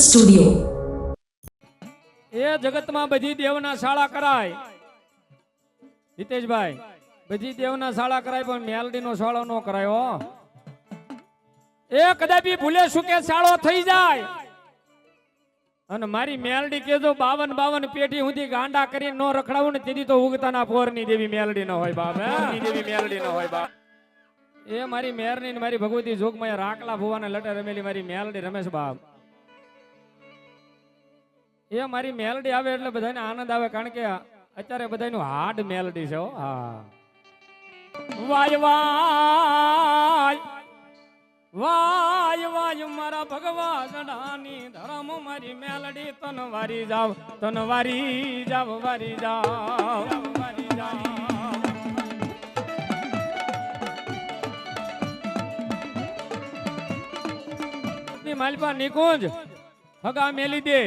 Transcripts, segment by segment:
Studio. એ જગતમાં બધી દેવના શાળા કરાય હિતેશભાઈ, બધી દેવના શાળા કરાય પણ મેલડીનો શાળો ન કરાય હો. એ કદાપી ભૂલે શું કે શાળો થઈ જાય અને મારી મેલડી કેજો 52 પેટી સુધી ગાંડા કરીને નો રખડાવું ને તેથી તો ઉગતાના પોરની દેવી મેલડી ન હોય બાપ. દેવી મેલડી ન હોય બાપ. એ મારી મેરની ને મારી ભગવતી જોગમાં રાખલા ભુવાને લટે રમેલી મારી મેલડી રમેશ બાપ. એ મારી મેલડી આવે એટલે બધાને આનંદ આવે, કારણ કે અત્યારે બધાનું હાર્ડ મેલડી છે. હા, વાય વાય વાય વાય મારા ભગવા જડાની ધરમ મારી મેલડી તન વારી જાવ, તન વારી જાવ, વારી જાવ, વારી જાવ. માલપા નિકુંજ હગા મેલી દે,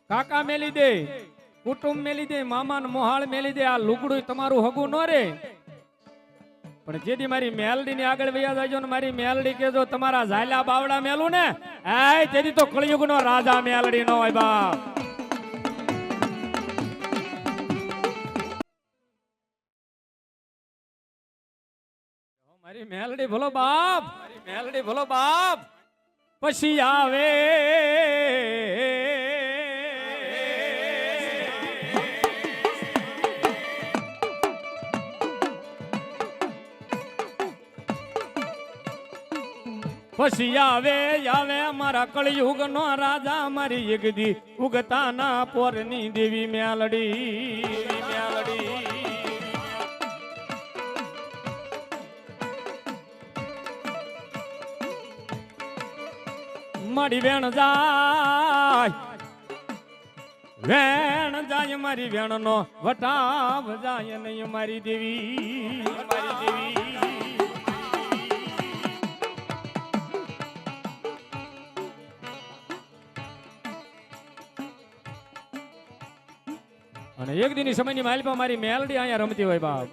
કાકા મેલી દે, કુટુંબ મેલી દે, મામા ને મોહાળ મેલી દે. આ લુગડું તમારું હગું ન રે, પણ જેથી મારી મેલડી ની આગળ વયા જાયજો ને મારી મેલડી કેજો તમારા ઝાલા બાવડા મેલું ને એ તેથી તો કળિયુગ નો રાજા મેલડી નો હોય બાપ. મારી મેલડી ભલો બાપ, મારી મેલડી ભલો બાપ. પછી આવે પછી આવે આવે મારા કળિયુગ નો રાજા મારી યગદી ઉગતાના પોરની દેવી મેલડી, મેલડી. મારી વેણ જાય, વેણ જાય મારી વેણ નો વટાવ જાય નહીં મારી દેવી, મારી દેવી. અને એક દિન સમયની માલપા મારી મેલડી અહીંયા રમતી હોય બાપ.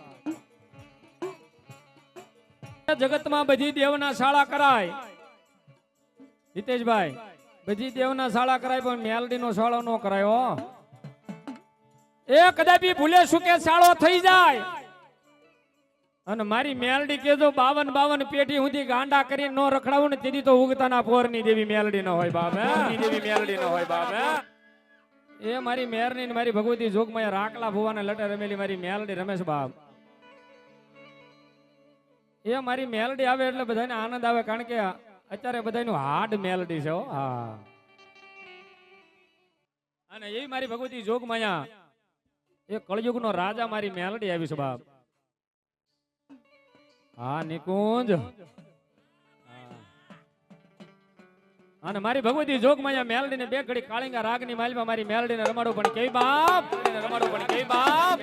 જગતમાં બધી દેવના શાળા કરાય હિતેશભાઈ, બધી દેવના શાળા કરાય પણ મેલડીનો શાળો ન કરાય હો. એ કદાપી ભૂલે શું કે શાળો થઈ જાય અને મારી મેલડી કેજો 52 પેટી સુધી ગાંડા કરીને નો રખડાવું ને તેથી તો ઉગતાના પોરની દેવી મેલડી ન હોય બાપ. દેવી મેલડી ન હોય બાપ. એ મારી મેરની ને મારી ભગવતી જોગમાં રાખલા ભુવાને લટે રમેલી મારી મેલડી રમેશ બાપ. એ મારી મેલડી આવે એટલે બધાને આનંદ આવે, કારણ કે અત્યારે બધાનું હાર્ડ મેલડી છે. હા, અને એ મારી ભગવતી જોગમાયા એ કળયુગ નો રાજા મારી મેલડી આવી છે બાપ. હા નિકુંજ, અને મારી ભગવતી જોગમાયા મેલડી ને બે ઘડી કાળિંગા રાગની માલમાં મારી મેલડી ને રમાડો પણ કેવી બાપ, રમાડો પણ કેવી બાપ.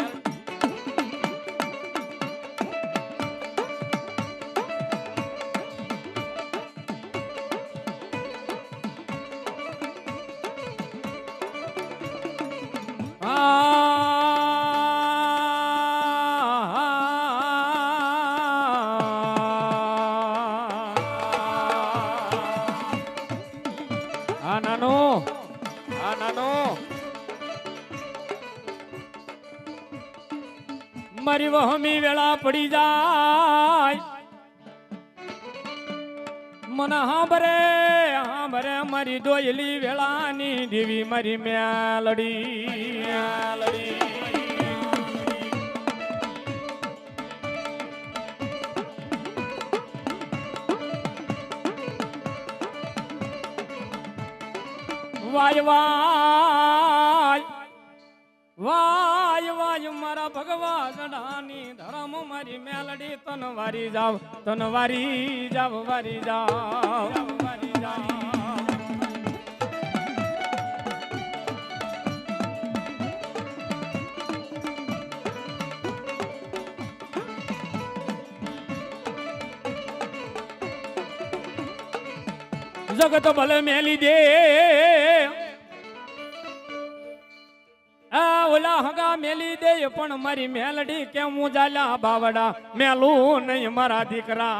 મારી વહમી વેળા પડી જાય મને હાંભરે હાંભરે મારી દોયલી વેળાની દેવી મારી મેલડી, મેલડી. વાય વાય વાય વાય મારા ભગવા જડાની ધરમ મારી મેલડી તન વારી જાવ, તન વારી જાવ, વારી જાવ, વારી જાવ. જગત ભલે મેલી દે ઓલા હગા મેલી દે પણ મારી મેલડી કેમ જાલ્યા બાવડા મેલું નહીં મારા દીકરા.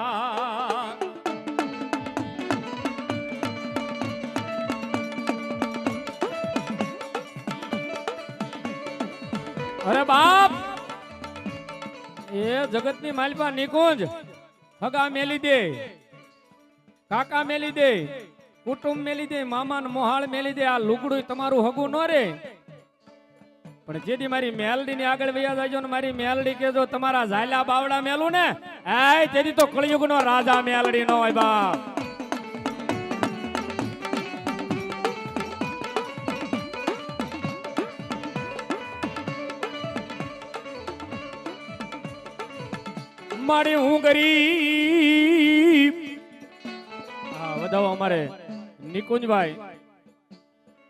અરે બાપ એ જગતની માલપા નિકુંજ હગા મેલી દે, કાકા મેલી દે, કુટુંબ મેલી દે, મામા ને મોહાળ મેલી દે, આ લુગડું તમારું હગું ન રે. પણ જેથી મારી મેલડી ની આગળ વૈયા જાયજો ને મારી મેલડી કેજો તમારા ઝાલા બાવડા મેલું ને એ તેથી તો કળિયુગ નો રાજા મેલડી નો હોય બાપ. મારી હું ગરીબ હા વધાવો અમારે નિકુંજભાઈ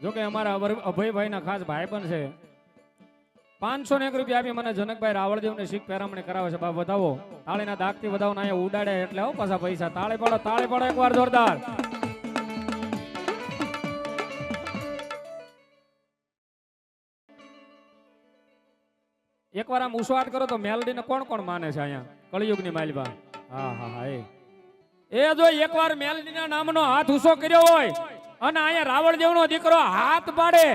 જો કે અમારા અભયભાઈ ના ખાસ ભાઈ પણ છે. 501 રૂપિયા આપી મને જનકભાઈ રાવળદેવ ને શીખ પેરામણી કરાવે છે બાપ. વધાવો તાળીના દાગથી વધાવો ને અહીંયા ઉડાડે એટલે આવો પાછા પૈસા. તાળે પડો એકવાર જોરદાર. એકવાર આમ ઉસવાટ કરો તો મેલડી ને કોણ કોણ માને છે અહીંયા કળિયુગ ની માલબા. હા હા હા એ જો એકવાર મેલડી ના નામનો હાથ ઊંચો કર્યો હોય અને અહીંયા રાવળદેવ નો દીકરો હાથ પાડે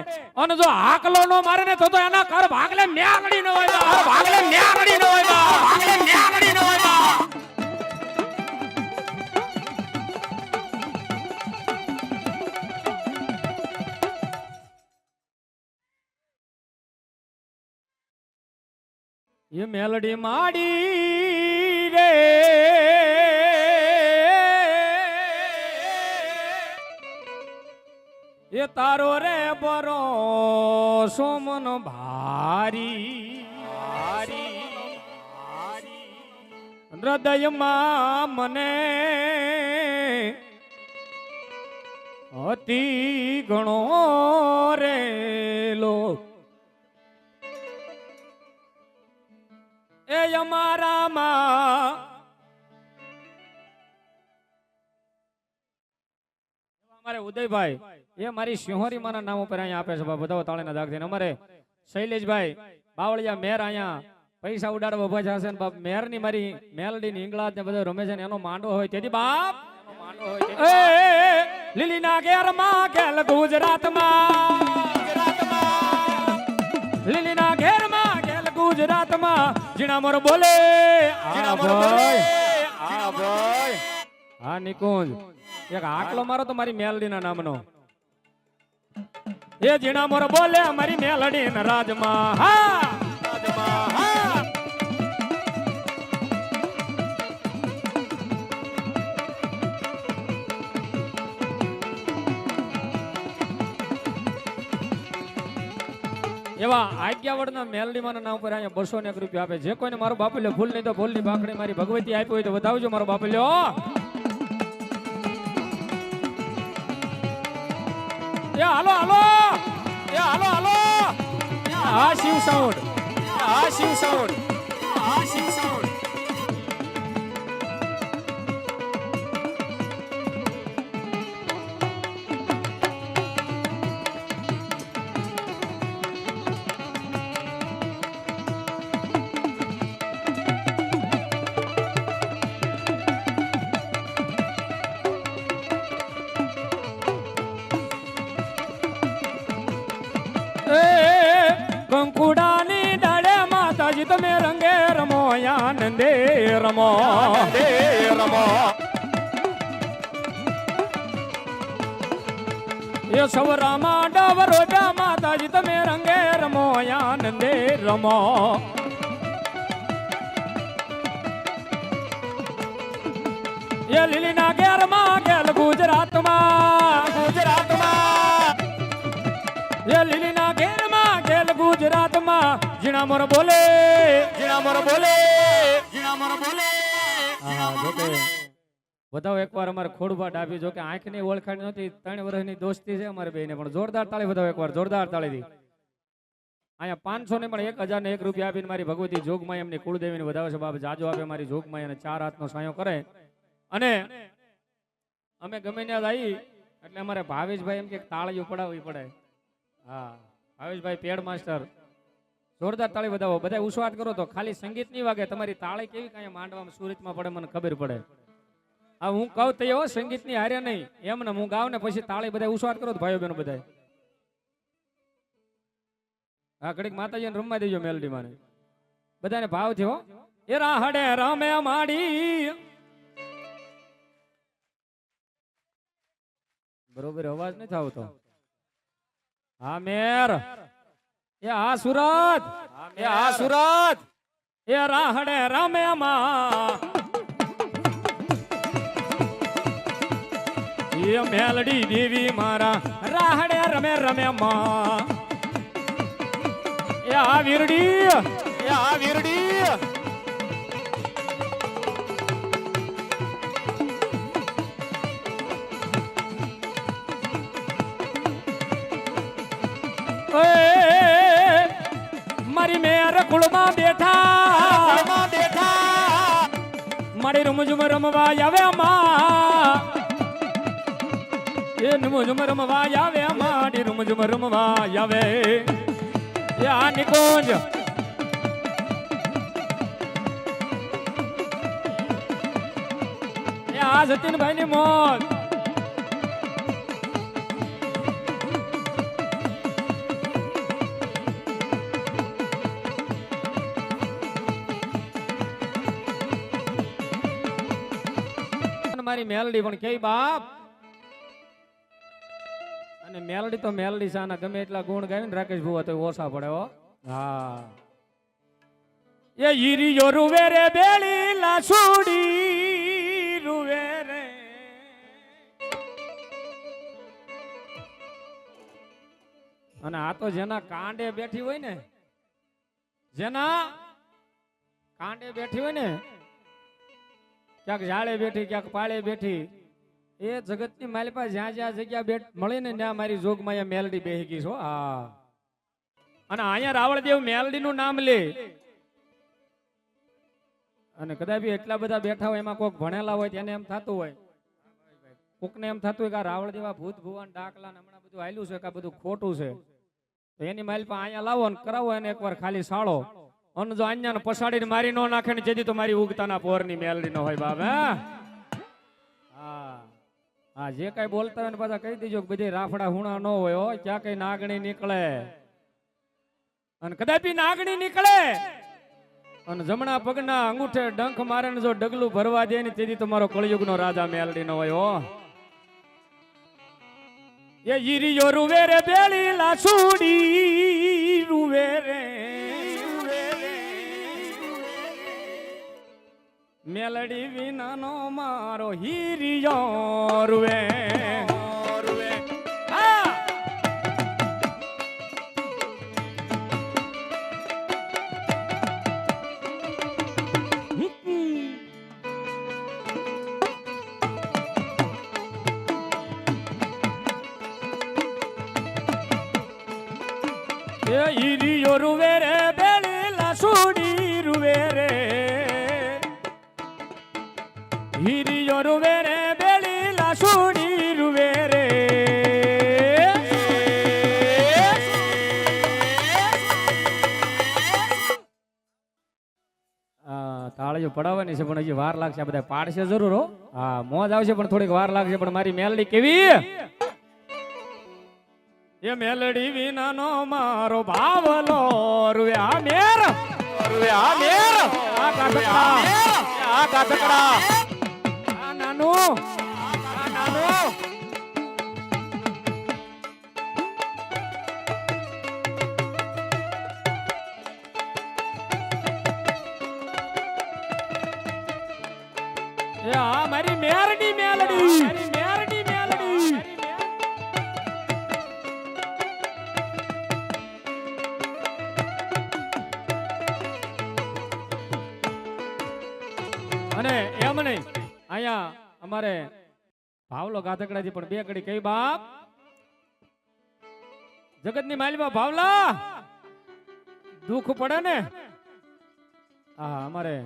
અને જો હાકલો નો મારે ને તો એના કર ભાગલે ન્યાગડી નો હોય બા. ભાગલે ન્યાગડી નો હોય બા. ભાગલે ન્યાગડી નો હોય બા. એ મેલડી માડી રે એ તારો રે બરો સોમન ભારી હૃદયમાં મને અતિ ઘણો રેલો એ અમારામાં અમારે ઉદયભાઈ એ મારી સિંહોરી માના નામ ઉપર અહીંયા આપે છે બધા તાળીના દાગ થઈને. અમારે શૈલેષભાઈ બાવળિયા મેર અહીંયા પૈસા ઉડાડવા ઉભા છે ને બાપ. મેર ની મારી મેલડી ની ઇંગળાજ ને બધો રમે છે ને એનો માંડો હોય તેથી બાપ લીલી ના ઘેર માં ગેલ ગુજરાતમાં લીલી ના ઘેર માં ગેલ ગુજરાતમાં જીણા મોર બોલે હા નિકુંજ એક આકલો મારો તો મારી મેલડી ના નામનો એ જીણા મોર બોલે મારી મેલડી ના રાજમાં. હા રાજમાં હા એવા આજ્ઞાવડના મેલડીમાના નામ પર અહીંયા 201 રૂપિયા આપે. જે કોઈને મારો બાપલ્યો ફૂલ નહીં તો ફૂલની બાકડી મારી ભગવતી આપી હોય તો વધાવજો મારો બાપલ્યો. એ હાલો હાલો એ હાલો હાલો આ શિવ સાઉન્ડ આ શિવ સાઉન્ડ આ શિવ સાઉન્ડ કંકુડાની ડાળે માતાજી તમે રંગે રમો આનંદે રમો રમો એ સવરામાં ડવરો માતાજી તમે રંગે રમો આનંદે રમો. એ લીલીના ઘેરમાં ગેલ ગુજરાતમાં એ લીલીના ઘેરમાં ગેલ ગુજરાતમાં જીણા મોર બોલે હા જો કે બતાવો એકવાર અમારે ખોડભા ડાબી જો કે આંખની ઓળખાણ નહોતી 3 વર્ષની દોસ્તી છે અમારે બેને પણ જોરદાર તાળી બતાવો એકવાર જોરદાર તાળીથી. અહીંયા 500 ને પણ 1001 રૂપિયા આપીને મારી ભગવતી જોગમાઈ એમની કુળદેવીને વધાવે છે બાપ. જાજો આપે મારી જોગમાઈ અને 4 હાથનો સાયો કરે. અને અમે ગમે ત્યાં આવી એટલે અમારે ભાવેશભાઈ એમ કે તાળીઓ પડાવવી પડે. હા ભાવેશભાઈ પેડ માસ્ટર જોરદાર તાળી બતાવો. બધા ઉસવાટ કરો તો ખાલી સંગીત નહીં વાગે તમારી તાળી કેવી કાંઈ માંડવામાં સુરતમાં પડે મને ખબર પડે. હા હું કહું તો એવો સંગીત ની હારે નહીં એમ ને હું ગાવ ને પછી તાળી બધા ઉસવાટ કરો તો ભાઈઓ બહેનો બધા આ ઘડીક માતાજીને રમવા દેજો મેલડી માં બધાને ભાવ થયો એ રાહડે રમે માડી બરોબર અવાજ નથી આવતો હા મેર એ આ સુરત એ આ સુરત એ રાહડે રમે માં એ મેલડી દેવી મારા રાહડે રમે રમે માં એ આ વીરડી એ આ વીરડી મારી મેર કુળમાં બેઠા મારી રમઝુમ રમવા આવે માં એ રમઝુમ રમવા આવે મારી રમઝુમ રમવા આવે એ આ નિકુંજ એ આ સતીનભાઈ ની મોત મારી મેલડી પણ કે બાપ અને મેલડી તો મેલડી સાના ગમે એટલા ગુણ ગાય ને રાકેશ ભુવા તો ઓછા પડે હો હા એ ઈરિયો રૂવે રે બેલી લાસુડી રૂવે રે અને આ તો જેના કાંડે બેઠી હોય ને જેના કાંડે બેઠી હોય ને ક્યાંક ઝાડે બેઠી ક્યાંક પાળે બેઠી એ જગતની માલિપા જ્યાં જ્યાં જગ્યા મળી ને ત્યાં મારી જોગમાં મેલડી બેહી ગઈ છો હા અને અહીંયા રાવળદેવ મેલડી નું નામ લે અને કદાચ એટલા બધા બેઠા હોય એમાં કોઈક ભણેલા હોય તેને એમ થતું હોય કોકને એમ થતું હોય કે રાવળદેવા ભૂત ભુવન ડાકલા હમણાં બધું આયલું છે કે બધું ખોટું છે તો એની માલિપા અહીંયા લાવો ને કરાવો એને એકવાર ખાલી સાળો અને જો અહીંયા પસાડીને મારી નો નાખે ને જેથી તો મારી ઉગતાના પોરની મેલડી નો હોય બાપ હા હા જે કઈ બોલતા હોય ને પાછા કહી દેજો કે બધી રાફડા હુણા ન હોય હો ક્યાં કઈ નાગણી નીકળે અને કદાપી નાગણી નીકળે અને જમણા પગના અંગૂઠે ડંખ મારે ને જો ડગલું ભરવા દે ને તેથી તો મારો કળિયુગ નો રાજા મેલડી નો હોય હો એ ઈરિયો રૂવે રે બેલી લાસુડી રૂવે રે મેલડી વિનાનો મારો હીરિયો રૂવે એ હીરિયો રૂવે રે બેલી લાસુડી રૂવે રે હીરિયો રૂવે રે બેલી લાસુડી રૂવે રે તાળીઓ પડાવવાની છે પણ હજી વાર લાગશે આ બધા પાડશે જરૂર હો હા મોજ આવશે પણ થોડીક વાર લાગશે પણ મારી મેલડી કેવી એ મેલડી વિનાનો મારો ભાવલો રૂવે આ મેર રૂવે આ મેર આ કાતકડા નાનું એ આ મારી મેરડી મેલડી મેરડી મેલડી અને એમ નહીં અહીંયા અમારે ભાવલો ગાધકડાજી પણ બે કડી કઈ બાપ જગતની માલિમાં ભાવલા દુઃખ પડે ને હા અમારે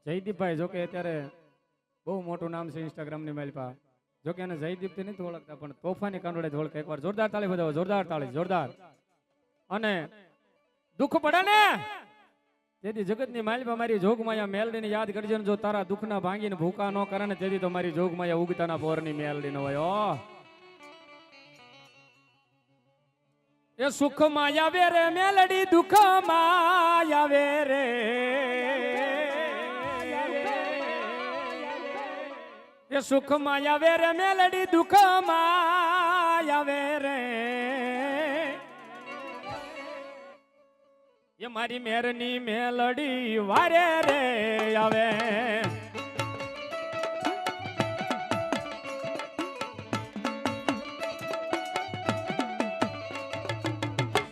જયદીપભાઈ જોકે અત્યારે બહુ મોટું નામ છે ઇન્સ્ટાગ્રામ ની માલિપા જોકે એને જયદીપ થી નથી ઓળખતા પણ તોફાની કાંડોળે ઓળખે એકવાર જોરદાર તાળી બજાવો જોરદાર તાળી જોરદાર અને દુઃખ પડે ને તેથી જગતની માલિપા મારી જોગમાયા મેલડીને યાદ કરજો જો તારા દુઃખના ભાંગીને ભૂકા ન કરે ને તેથી તો મારી જોગમાયા ઉગતાના પોરની મેલડી ન હોય એ સુખમાં આવે રે મેલડી દુઃખમાં આવે રે એ સુખમાં આવે રે મેલડી દુઃખમાં આવે રે એ મારી મેરની મેલડી વારે રે આવે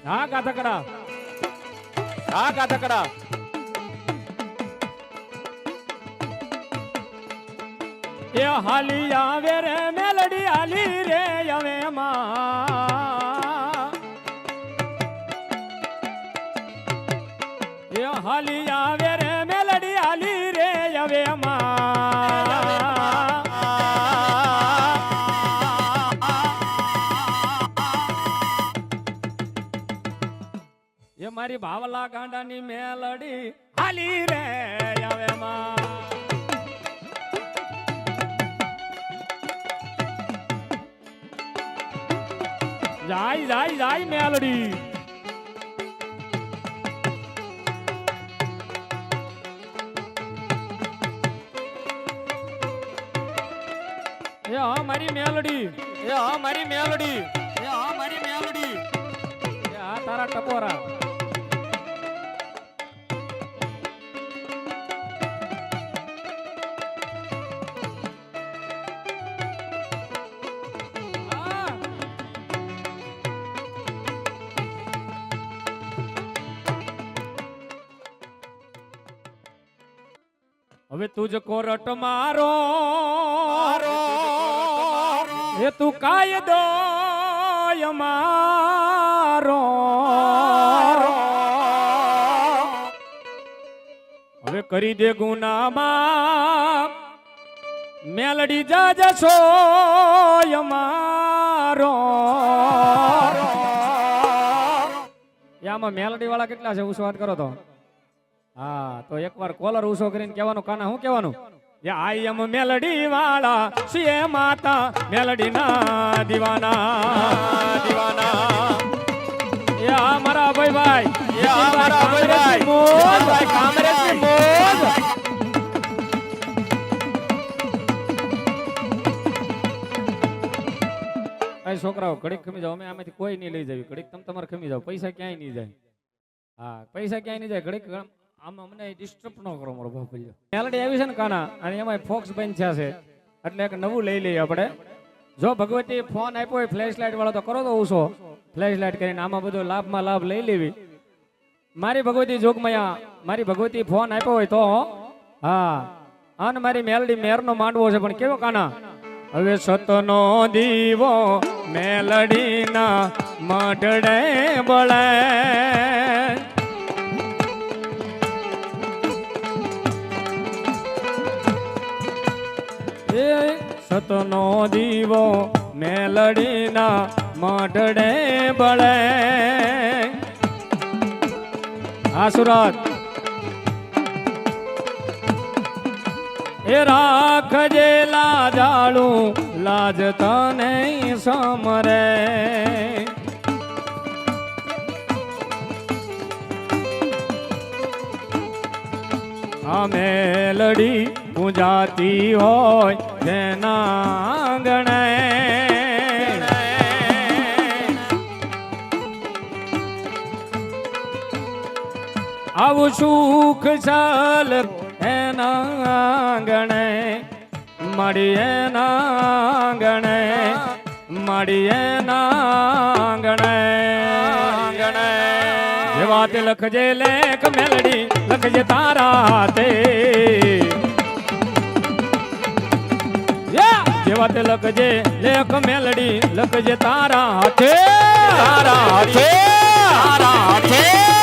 હા ગાધકડા હા ગાધકડા એ હાલી આવે રે મેલડી હાલી રે આવે માં એ હાલી આવે રે મેલડી હાલી રે આવે માં એ મારી ભાવલા ગાંડાની મેલડી હાલી રે આવે માં જાય જાય જાય મેલડી એ હા મારી મેલડી એ હા મારી મેલડી એ હા મારી મેલડી એ હા તારા ટપોરા હવે તુજ કોરટ મારો એ તું કાયદો મારો હવે કરી દે ગુનામાં મેલડી જજો મારો આમાં મેલડી વાળા કેટલા છે હું વાત કરો તો હા તો એકવાર કોલર ઉસો કરીને કહેવાનું કાના હું કહેવાનું આઈ એમ મેલડી વાળા સિએ માતા મેલડી ના દીવાના દીવાના એ આ મારા ભાઈ એ આ મારા ભાઈ મોજ કામરેજ ની મોજ આ છોકરાઓ ઘડીક ખમી જાવ અમે આમાંથી કોઈ નહીં લઈ જાવી ઘડીક તમે તમારે ખમી જાવ પૈસા ક્યાંય નહીં જાય હા પૈસા ક્યાંય નહીં જાય ઘડીક આમ અમને ડિસ્ટર્બ ન કરો મારો બાપલ્યો મેલડી આવી છે ને કાના અને એમાં ફોક્સ બંધ થયા છે એટલે એક નવું લઈ લઈએ આપણે જો ભગવતી ફોન આપ્યો હોય ફ્લેશ લાઇટ વાળો તો કરો તો ઉસો ફ્લેશ લાઇટ કરીને આમાં બધો લાભમાં લાભ લઈ લેવી મારી ભગવતી જોગમયા મારી ભગવતી ફોન આપ્યો હોય તો હા અને મારી મેલડી મેરનો માંડવો છે પણ કેવો કાના હવે સતનો દીવો મેલડીના મઢડે બળે સતનો દીવો મેલડીના મઢડે બળે આ સુરત એ રાખજે લાજાળું લાજ તને સમરે આ મેલડી પૂજાતી હોય જેના ગણે આવું સુખ ચાલ એના ગણે મળીએ ના ગણે મળીએ ના ગણે ગણે જેવા તે લખજે લેખ મેલડી લખજે તારા હાથે જેવા તે લખજે લેખ મેલડી લખજે તારા હાથે તારા હાથે તારા હાથે